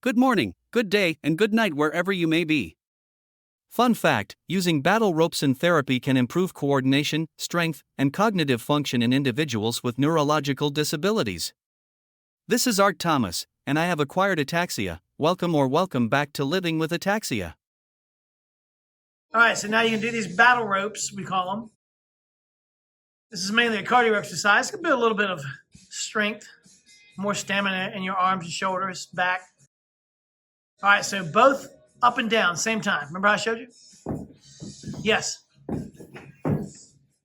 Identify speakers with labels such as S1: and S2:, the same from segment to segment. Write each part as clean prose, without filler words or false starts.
S1: Good morning, good day, and good night wherever you may be. Fun fact, using battle ropes in therapy can improve coordination, strength, and cognitive function in individuals with neurological disabilities. This is Art Thomas, and I have acquired ataxia. Welcome back to Living with Ataxia.
S2: All right, so now you can do these battle ropes, we call them. This is mainly a cardio exercise. It can build a little bit of strength, more stamina in your arms and shoulders, back. All right, so both up and down, same time. Remember how I showed you? Yes.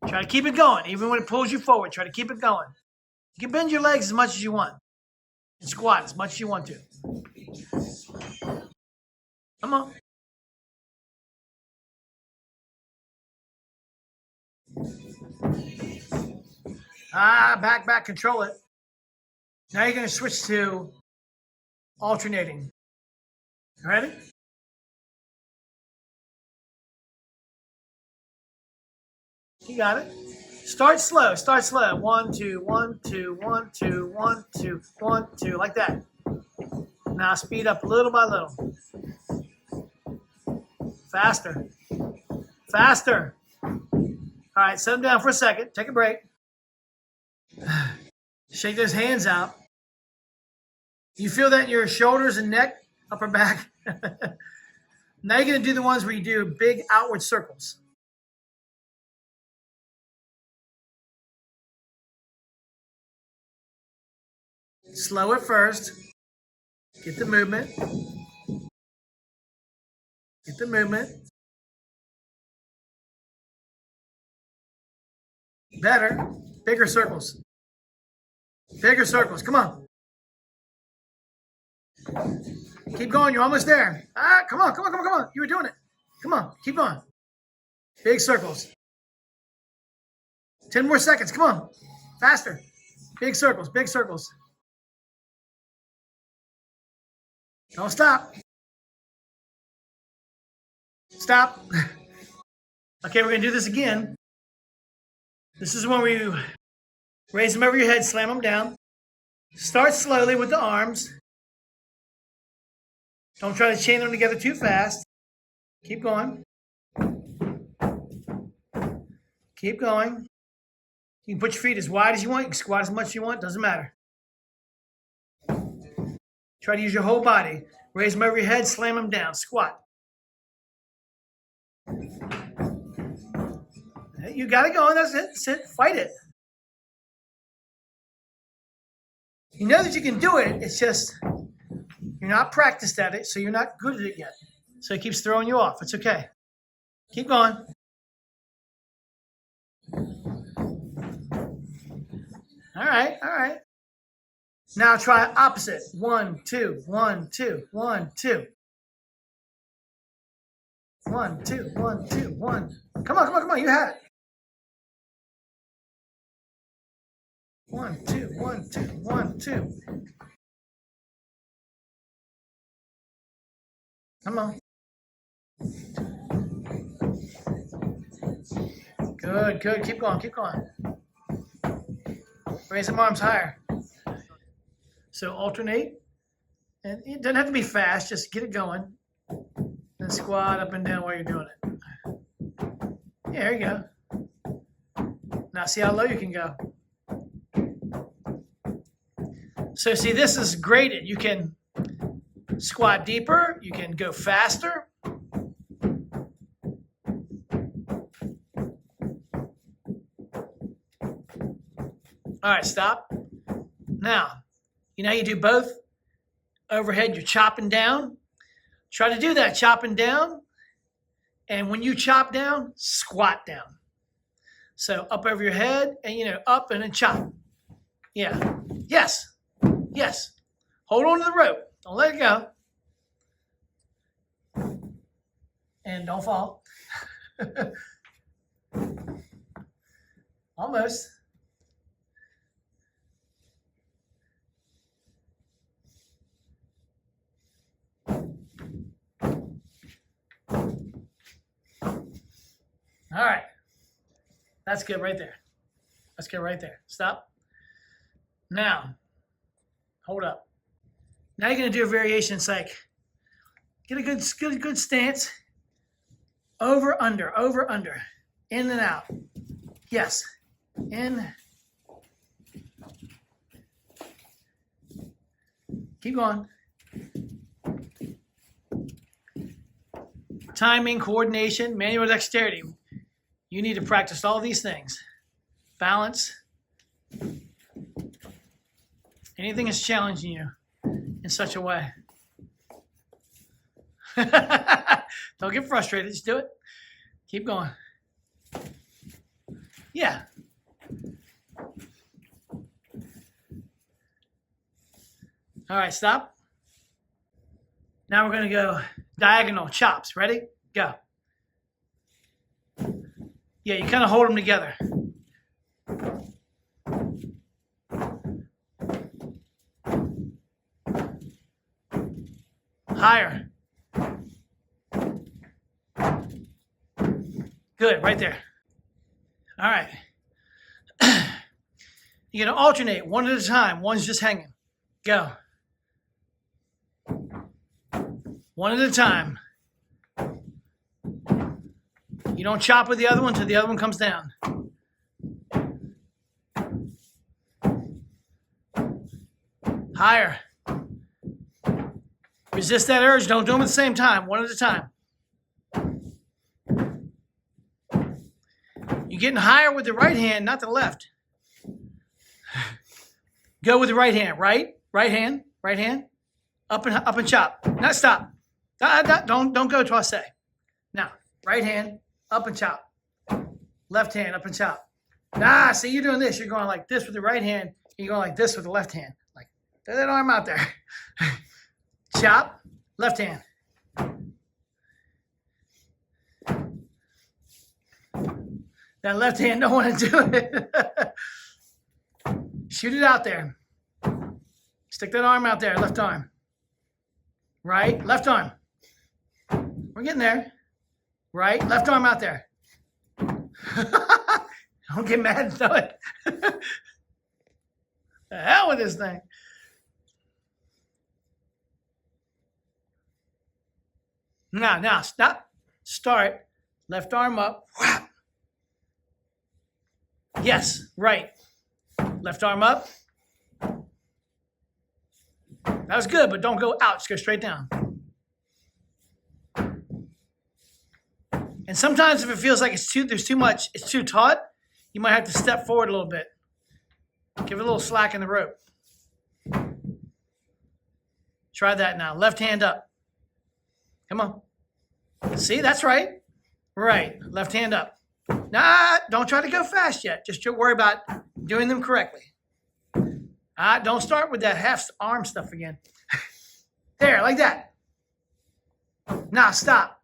S2: Try to keep it going. Even when it pulls you forward, try to keep it going. You can bend your legs as much as you want. And squat as much as you want to. Come on. Back, control it. Now you're going to switch to alternating. Ready? You got it. Start slow. 1, 2, 1, 2, 1, 2, 1, 2, 1, 2, like that. Now speed up little by little. Faster. All right, set them down for a second. Take a break. Shake those hands out. You feel that in your shoulders and neck, upper back? Now you're going to do the ones where you do big outward circles. Slow at first. Get the movement. Better. Bigger circles. Come on. Keep going. You're almost there. Come on. You were doing it. Come on. Keep going. Big circles. 10 more seconds. Come on. Faster. Big circles. Don't stop. Stop. Okay, we're going to do this again. This is when we raise them over your head, slam them down. Start slowly with the arms. Don't try to chain them together too fast. Keep going. You can put your feet as wide as you want. You can squat as much as you want. Doesn't matter. Try to use your whole body. Raise them over your head, slam them down. Squat. You got it going. That's it. Fight it. You know that you can do it. It's just you're not practiced at it, so you're not good at it yet. So it keeps throwing you off. It's okay. Keep going. All right. Now try opposite. 1, 2, 1, 2, 1, 2. 1, 2, 1, 2, 1. Come on. You had it. 1, 2, 1, 2, 1, 2. Come on. Good. Keep going. Raise them arms higher. So alternate. And it doesn't have to be fast. Just get it going. And squat up and down while you're doing it. Yeah, there you go. Now see how low you can go. So see, this is graded. You can squat deeper. You can go faster. All right, stop. Now, you know you do both. Overhead, you're chopping down. Try to do that, chopping down. And when you chop down, squat down. So up over your head and, up and then chop. Yeah. Yes. Hold on to the rope. Don't let it go. And don't fall. Almost. All right. That's good right there. Stop. Now, hold up. Now you're going to do a variation. It's like, get a good stance. Over, under, in and out. Yes. In. Keep going. Timing, coordination, manual dexterity. You need to practice all these things. Balance. Anything that's challenging you in such a way. Don't get frustrated. Just do it. Keep going. Yeah. All right, stop. Now we're going to go diagonal chops. Ready? Go. Yeah, you kind of hold them together. Higher. Good, right there. All right. You're going to alternate one at a time. One's just hanging. Go. One at a time. You don't chop with the other one until the other one comes down. Higher. Resist that urge. Don't do them at the same time. One at a time. You're getting higher with the right hand, not the left. Go with the right hand. Right hand. Up and chop. Not stop. Don't go till I say. Now, right hand, up and chop. Left hand, up and chop. See, you're doing this. You're going like this with the right hand. You're going like this with the left hand. Like, throw that arm out there. Chop, left hand. That left hand don't want to do it. Shoot it out there. Stick that arm out there, left arm. Right, left arm. We're getting there. Right, left arm out there. Don't get mad and throw it. The hell with this thing. Now, stop. Start. Left arm up. Whap. Yes, right. Left arm up. That was good, but don't go out. Just go straight down. And sometimes if it feels like there's too much, it's too taut, you might have to step forward a little bit. Give it a little slack in the rope. Try that now. Left hand up. Come on. See, that's right. Right. Left hand up. Don't try to go fast yet. Just worry about doing them correctly. Don't start with that half arm stuff again. There, like that. Now, stop.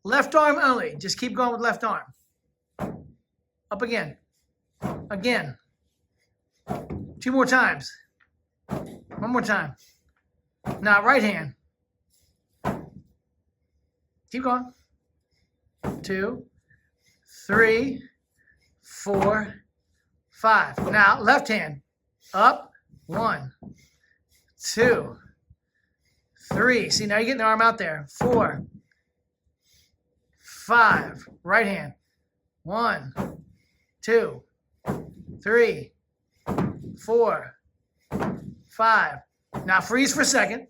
S2: Left arm only. Just keep going with left arm. Up again. Again. 2 more times. 1 more time. Now, right hand. Keep going. 2, 3, 4, 5. Now, left hand. Up. 1, 2, 3. See, now you're getting the arm out there. 4, 5. Right hand. 1, 2, 3, 4, 5. Now freeze for a second.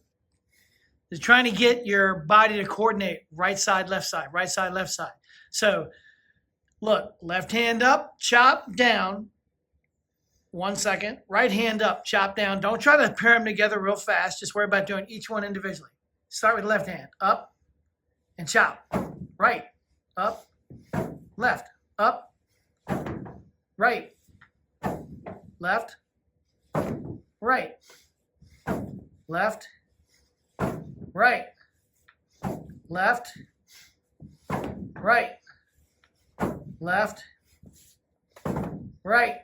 S2: You're trying to get your body to coordinate right side, left side, right side, left side. So look, left hand up, chop down. 1 second. Right hand up, chop down. Don't try to pair them together real fast. Just worry about doing each one individually. Start with left hand. Up and chop. Right. Up. Left. Up. Right. Left. Right. Left. Right. Left. Right. Left. Right.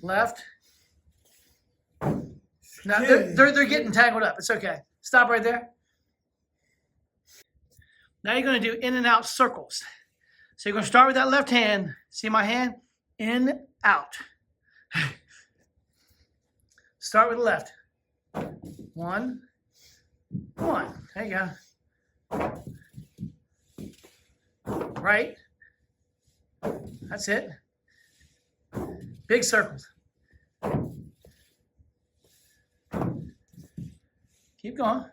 S2: Left. Now they're getting tangled up. It's okay. Stop right there. Now you're going to do in and out circles. So you're going to start with that left hand. See my hand? In, out. Start with the left. 1, 1. There you go. Right. That's it. Big circles. Keep going.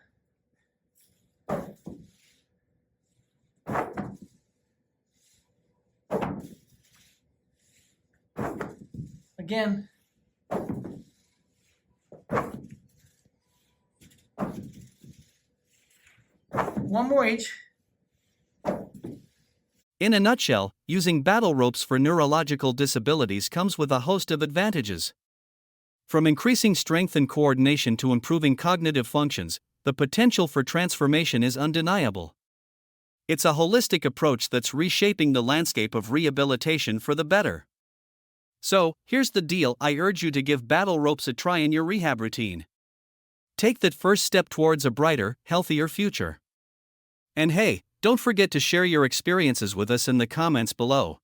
S2: Again. One more each.
S1: In a nutshell, using battle ropes for neurological disabilities comes with a host of advantages. From increasing strength and coordination to improving cognitive functions, the potential for transformation is undeniable. It's a holistic approach that's reshaping the landscape of rehabilitation for the better. So, here's the deal: I urge you to give battle ropes a try in your rehab routine. Take that first step towards a brighter, healthier future. And hey, don't forget to share your experiences with us in the comments below.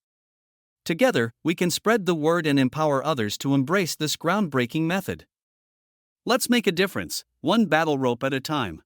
S1: Together, we can spread the word and empower others to embrace this groundbreaking method. Let's make a difference, one battle rope at a time.